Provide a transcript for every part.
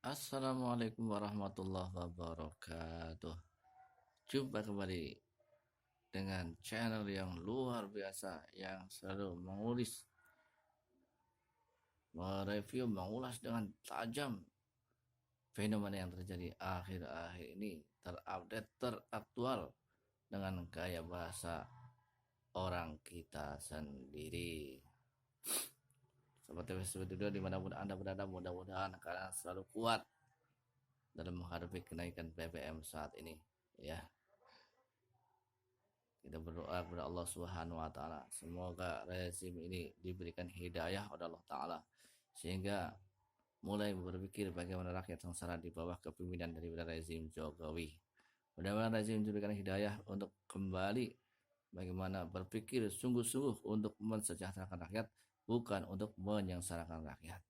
Assalamualaikum warahmatullahi wabarakatuh. Jumpa kembali dengan channel yang luar biasa yang selalu mereview, mengulas dengan tajam fenomena yang terjadi akhir-akhir ini, terupdate, teraktual dengan gaya bahasa orang kita sendiri. Seperti itu dimanapun Anda berada, mudah-mudahan kalian selalu kuat dalam menghadapi kenaikan BBM saat ini, ya. Kita berdoa kepada Allah Subhanahu wa taala, semoga rezim ini diberikan hidayah oleh Allah taala sehingga mulai berpikir bagaimana rakyat sengsara di bawah kepemimpinan dari rezim Jokowi. Mudah-mudahan rezim diberikan hidayah untuk kembali bagaimana berpikir sungguh-sungguh untuk mensejahterakan rakyat, bukan untuk menyengsarakan rakyat.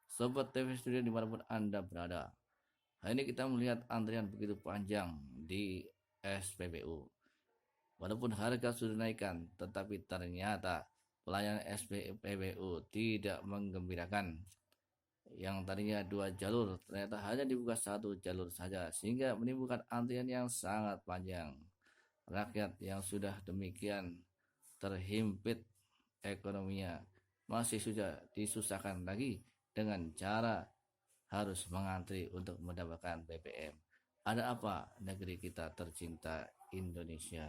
Sobat TV Studio dimanapun Anda berada, hari ini kita melihat antrian begitu panjang di SPBU. Walaupun harga sudah naikkan, tetapi ternyata pelayanan SPBU tidak menggembirakan. Yang tadinya 2 jalur, ternyata hanya dibuka 1 jalur saja, sehingga menimbulkan antrian yang sangat panjang. Rakyat yang sudah demikian terhimpit ekonominya masih sudah disusahkan lagi dengan cara harus mengantri untuk mendapatkan BBM. Ada apa negeri kita tercinta Indonesia?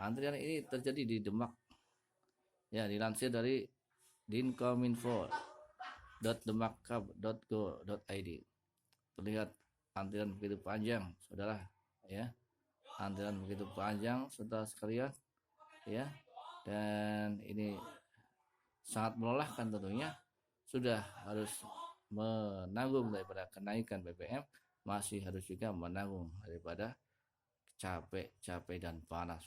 Antrian ini terjadi di Demak. Ya, dilansir dari dinkominfo.demak.go.id. Terlihat antrian begitu panjang, saudara, ya. Antrian begitu panjang, saudara sekalian, ya. Dan ini sangat melelahkan tentunya. Sudah harus menanggung daripada kenaikan BBM, masih harus juga menanggung daripada capek dan panas.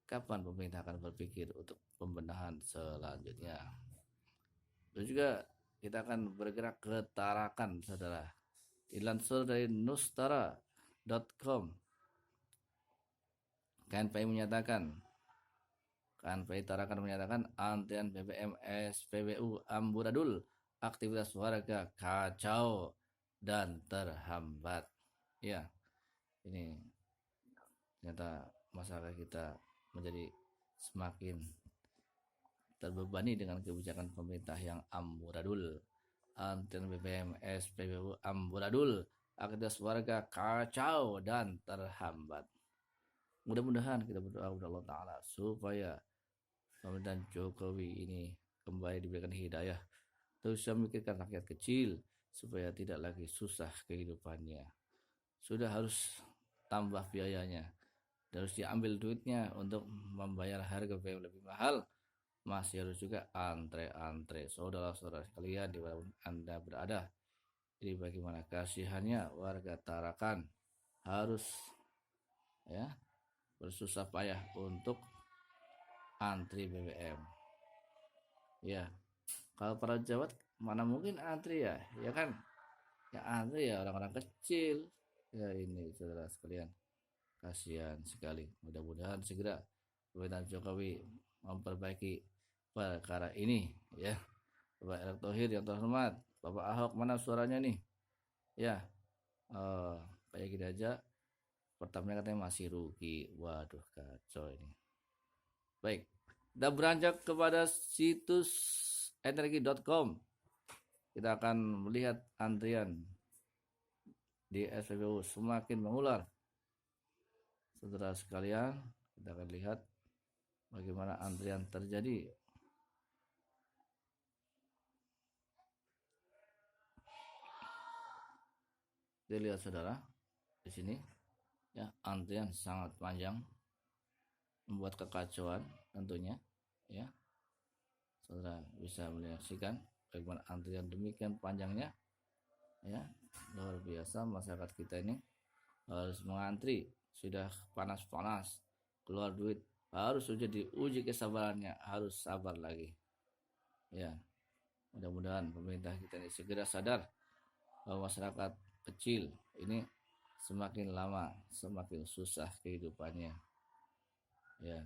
Kapan pemerintah akan berpikir untuk pembenahan selanjutnya? Dan juga kita akan bergerak ke Tarakan, saudara. Dilansir dari nustara.com, KNPI Tarakan menyatakan antrian BBM SPBU amburadul, aktivitas warga kacau dan terhambat. Ya, ini ternyata masyarakat kita menjadi semakin terbebani dengan kebijakan pemerintah yang amburadul. Antrian BBM SPBU amburadul, aktivitas warga kacau dan terhambat. Mudah-mudahan kita berdoa kepada Allah Ta'ala supaya pemerintahan Jokowi ini kembali diberikan hidayah, terus memikirkan rakyat kecil supaya tidak lagi susah kehidupannya. Sudah harus tambah biayanya, harus diambil duitnya untuk membayar harga BBM lebih mahal, masih harus juga antre. Saudara-saudara sekalian di mana Anda berada, jadi bagaimana kasihannya warga Tarakan harus, ya, bersusah payah untuk antri BBM. Ya, kalau para pejabat mana mungkin antri, ya kan? Yang antri ya orang-orang kecil. Ya, ini saudara sekalian, kasihan sekali. Mudah-mudahan segera pemerintahan Jokowi memperbaiki perkara ini, ya. Bapak Erick Thohir yang terhormat, Bapak Ahok, mana suaranya nih? Ya, kayak gini aja pertamanya katanya masih rugi. Waduh, kacau ini. Baik, kita beranjak kepada situs energi.com. Kita akan melihat antrian di SPBU semakin mengular. Saudara sekalian, kita akan lihat bagaimana antrian terjadi. Dilihat saudara di sini, ya, antrian sangat panjang, membuat kekacauan tentunya, ya. Saudara bisa menyaksikan bagaimana antrian demikian panjangnya, ya. Luar biasa masyarakat kita ini harus mengantri, sudah panas-panas keluar duit, harus sudah diuji kesabarannya, harus sabar lagi, ya. Mudah-mudahan pemerintah kita ini segera sadar bahwa masyarakat kecil ini semakin lama semakin susah kehidupannya, ya.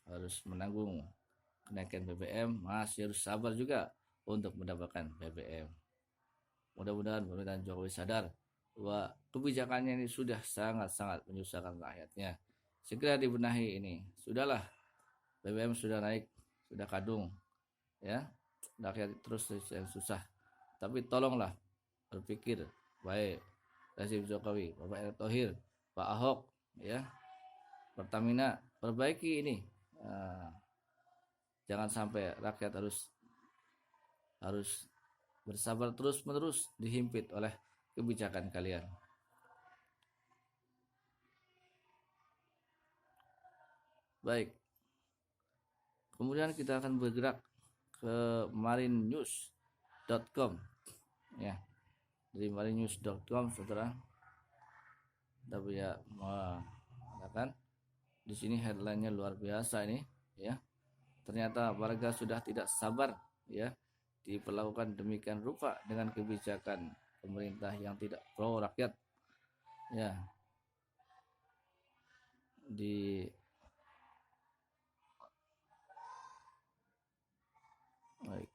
Harus menanggung kenaikan BBM, masih harus sabar juga untuk mendapatkan BBM. Mudah-mudahan pemerintahan Jokowi sadar bahwa kebijakannya ini sudah sangat-sangat menyusahkan rakyatnya. Segera dibenahi ini. Sudahlah, BBM sudah naik, sudah kadung, ya. Rakyat terus yang susah. Tapi tolonglah berpikir baik rezim Jokowi, Bapak Erick Thohir, Pak Ahok, ya, Pertamina, perbaiki ini. Jangan sampai rakyat harus bersabar terus-menerus dihimpit oleh kebijakan kalian. Baik. Kemudian kita akan bergerak ke marinnews.com, ya. Dari marinnews.com, saudara, kita bisa mengatakan di sini headline-nya luar biasa ini, ya. Ternyata warga sudah tidak sabar, ya, diperlakukan demikian rupa dengan kebijakan pemerintah yang tidak pro rakyat, ya. Baik.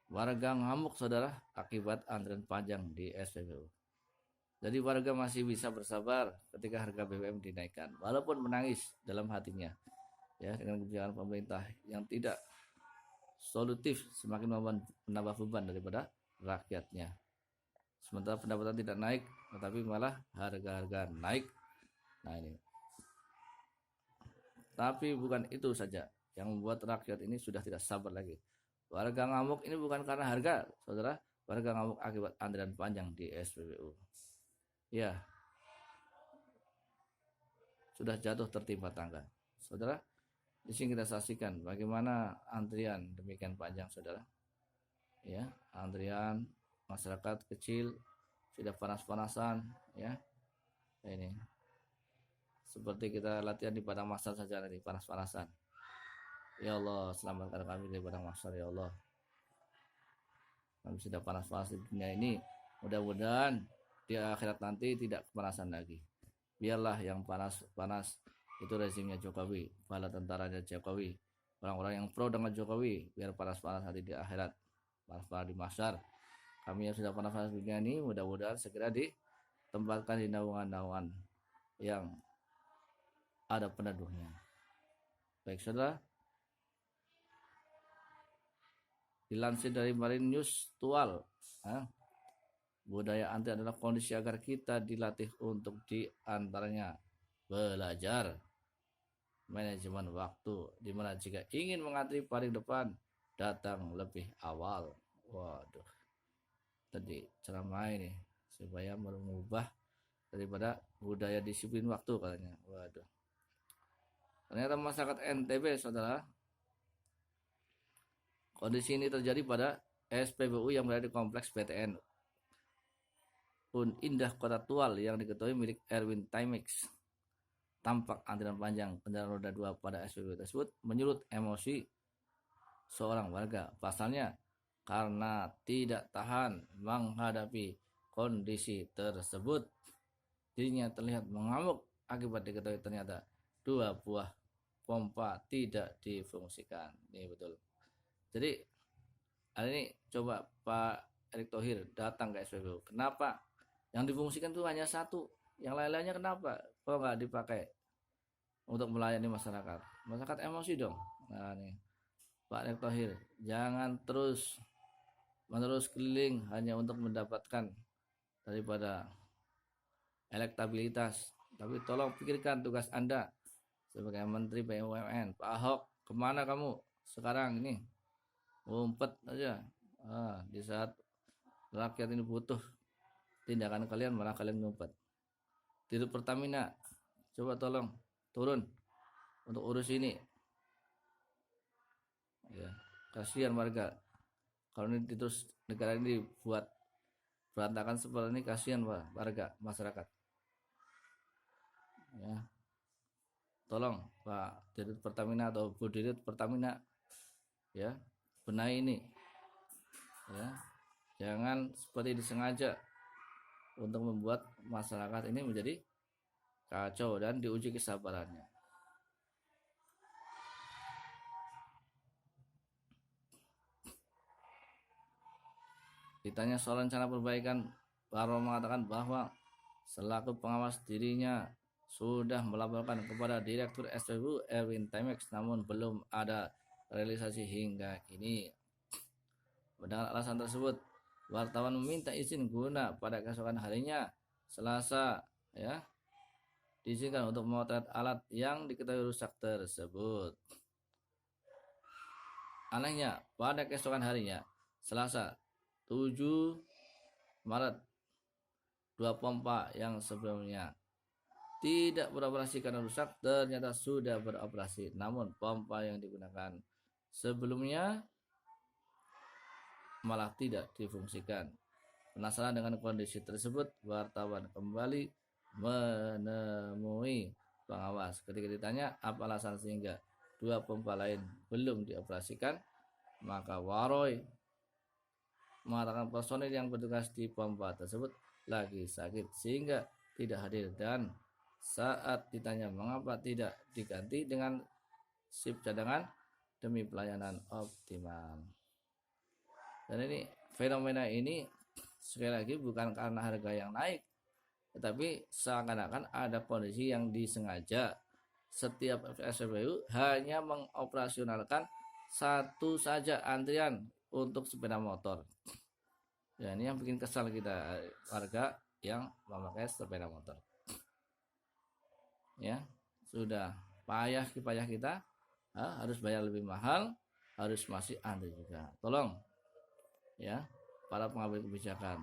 Warga ngamuk, saudara, akibat antrian panjang di SPBU. Jadi warga masih bisa bersabar ketika harga BBM dinaikkan, walaupun menangis dalam hatinya, ya, dengan kebijakan pemerintah yang tidak solutif, semakin menambah beban daripada rakyatnya. Sementara pendapatan tidak naik, tetapi malah harga-harga naik. Nah ini. Tapi bukan itu saja yang membuat rakyat ini sudah tidak sabar lagi. Warga ngamuk ini bukan karena harga, saudara. Warga ngamuk akibat antrian panjang di SPBU. Ya, sudah jatuh tertimpa tangga, saudara. Di sini kita saksikan bagaimana antrian demikian panjang, saudara. Ya, antrian masyarakat kecil sudah panas-panasan, ya. Ini seperti kita latihan di padang mahsyar saja nanti, panas-panasan. Ya Allah, selamatkan kami dari padang mahsyar, ya Allah. Kami sudah panas-panas di dunia ini, mudah-mudahan di akhirat nanti tidak kepanasan lagi. Biarlah yang panas-panas itu rezimnya Jokowi, bala tentaranya Jokowi, orang-orang yang pro dengan Jokowi, biar panas-panas nanti di akhirat, panas-panas di mahsyar. Kami yang sudah panas-panas di dunia ini, mudah-mudahan segera ditempatkan di naungan-naungan yang ada peneduhnya. Baik, saudara, dilansir dari Marine News Tual, budaya anti adalah kondisi agar kita dilatih untuk diantaranya belajar manajemen waktu, dimana jika ingin mengantri paling depan, datang lebih awal. Waduh, tadi ceramah ini supaya mengubah daripada budaya disiplin waktu, katanya. Waduh, ternyata masyarakat NTB, saudara, kondisi ini terjadi pada SPBU yang berada di kompleks PTN Indah Kota Tual yang diketahui milik Erwin Timex. Tampak antrian panjang kendaraan roda 2 pada SPBU tersebut menyulut emosi seorang warga. Pasalnya, karena tidak tahan menghadapi kondisi tersebut, dirinya terlihat mengamuk akibat diketahui ternyata 2 buah pompa tidak difungsikan. Ini betul. Jadi hari ini coba Pak Erick Thohir datang ke SPBU. Kenapa yang difungsikan itu hanya satu, yang lain-lainnya kenapa kok nggak dipakai untuk melayani masyarakat? Masyarakat emosi dong. Nah nih Pak Erick Thohir, jangan terus menerus keliling hanya untuk mendapatkan daripada elektabilitas, tapi tolong pikirkan tugas Anda sebagai Menteri BUMN. Pak Ahok, kemana kamu sekarang ini? Ngumpet aja. Di saat rakyat ini butuh tindakan kalian, malah kalian ngumpet. Dirut Pertamina, coba tolong turun untuk urus ini. Ya, kasihan warga. Kalau ini terus negara ini buat berantakan seperti ini, kasihan warga masyarakat. Ya, tolong Pak Dirut Pertamina atau Bu Dirut Pertamina, ya, benahi ini, ya, jangan seperti disengaja untuk membuat masyarakat ini menjadi kacau dan diuji kesabarannya. Ditanya soal rencana perbaikan, Waro mengatakan bahwa selaku pengawas dirinya sudah melaporkan kepada Direktur SPBU Erwin Temex, namun belum ada realisasi hingga kini. Dengan alasan tersebut, wartawan meminta izin guna pada keesokan harinya Selasa ya diizinkan untuk memotret alat yang diketahui rusak tersebut. Anehnya, pada keesokan harinya Selasa 7 Maret, dua pompa yang sebelumnya tidak beroperasi karena rusak ternyata sudah beroperasi, namun pompa yang digunakan sebelumnya malah tidak difungsikan. Penasaran dengan kondisi tersebut, wartawan kembali menemui pengawas. Ketika ditanya apa alasan sehingga dua pompa lain belum dioperasikan, maka Waroy mengatakan personil yang bertugas di pompa tersebut lagi sakit sehingga tidak hadir, dan saat ditanya mengapa tidak diganti dengan shift cadangan demi pelayanan optimal. Dan ini fenomena ini sekali lagi bukan karena harga yang naik, tetapi seakan-akan ada kondisi yang disengaja. Setiap SPBU hanya mengoperasionalkan satu saja antrian untuk sepeda motor. Ya, ini yang bikin kesal kita warga yang memakai sepeda motor. Ya, sudah payah kita harus bayar lebih mahal, harus masih antri juga. Tolong ya para pengambil kebijakan,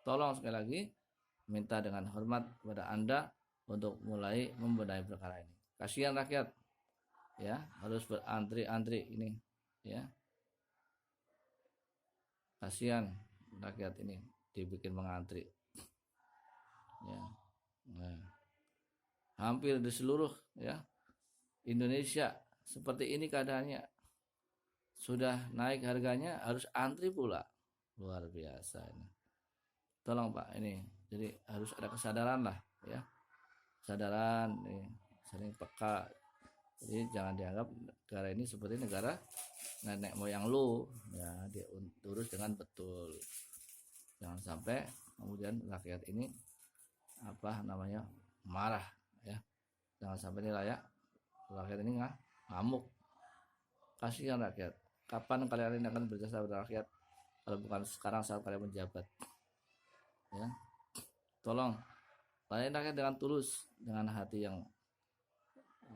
tolong sekali lagi minta dengan hormat kepada Anda untuk mulai membenahi perkara ini. Kasihan rakyat ya harus berantri-antri ini ya. Kasihan rakyat ini dibikin mengantri ya. Nah, hampir di seluruh ya Indonesia seperti ini keadaannya. Sudah naik harganya harus antri pula. Luar biasa ini. Tolong Pak, ini jadi harus ada kesadaran lah ya. Kesadaran nih, saling peka. Jadi jangan dianggap negara ini seperti negara nenek moyang lu ya, dia urus dengan betul. Jangan sampai kemudian rakyat ini marah ya. Jangan sampai ini rakyat ini ngamuk. Kasihan rakyat. Kapan kalian ini akan berjasa pada rakyat kalau bukan sekarang saat kalian menjabat ya. Tolong layani rakyat dengan tulus, dengan hati yang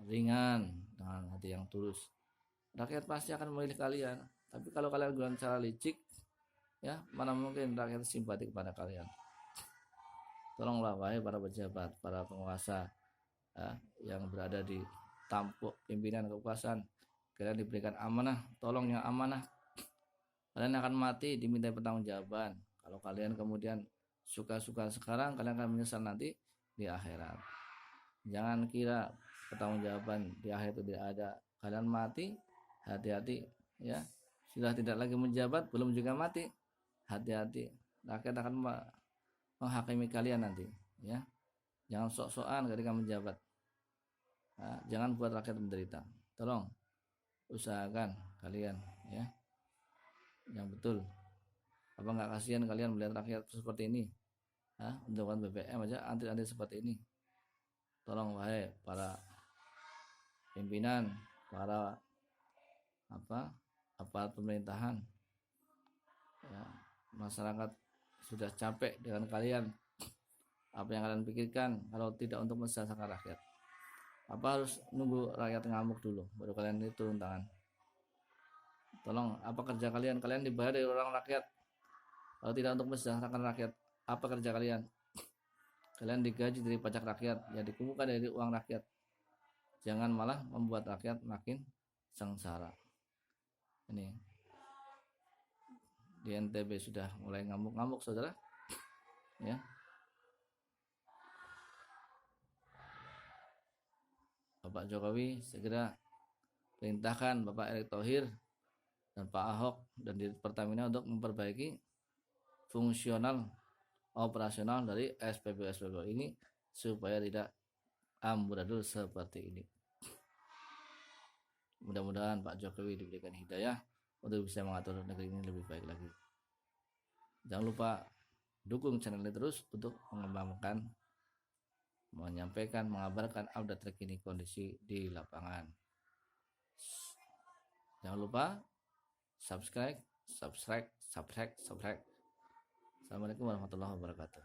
ringan, dengan hati yang tulus. Rakyat pasti akan memilih kalian. Tapi kalau kalian dengan cara licik ya, mana mungkin rakyat simpati kepada kalian. Tolonglah wahai para pejabat, para penguasa ya, yang berada di tampuk pimpinan kekuasaan, kalian diberikan amanah, tolong yang amanah. Kalian akan mati diminta pertanggungjawaban. Kalau kalian kemudian suka-suka sekarang, kalian akan menyesal nanti di akhirat. Jangan kira pertanggungjawaban di akhirat itu tidak ada. Kalian mati, hati-hati ya. Sudah tidak lagi menjabat, belum juga mati. Hati-hati. Rakyat akan menghakimi kalian nanti ya. Jangan sok-sokan ketika menjabat. Nah, jangan buat rakyat menderita. Tolong usahakan kalian ya yang betul. Apa nggak kasihan kalian melihat rakyat seperti ini untuk BBM aja antri-antri seperti ini. Tolong wahai para pimpinan, para aparat pemerintahan ya, masyarakat sudah capek dengan kalian. Apa yang kalian pikirkan kalau tidak untuk mensejahterakan rakyat? Apa harus nunggu rakyat ngamuk dulu baru kalian itu turun tangan? Tolong, apa kerja kalian? Kalian dibayar dari orang rakyat. Kalau tidak untuk mensejahterakan rakyat, apa kerja kalian? Kalian digaji dari pajak rakyat, ya dikumpulkan dari uang rakyat. Jangan malah membuat rakyat makin sengsara. Ini di NTB sudah mulai ngamuk-ngamuk, saudara. Ya. Bapak Jokowi segera perintahkan Bapak Erick Thohir dan Pak Ahok dan di Pertamina untuk memperbaiki fungsional operasional dari SPBU ini supaya tidak amburadul seperti ini. Mudah-mudahan Pak Jokowi diberikan hidayah untuk bisa mengatur negeri ini lebih baik lagi. Jangan lupa dukung channel ini terus untuk mengembangkan, menyampaikan, mengabarkan update terkini kondisi di lapangan. Jangan lupa subscribe. Assalamualaikum warahmatullahi wabarakatuh.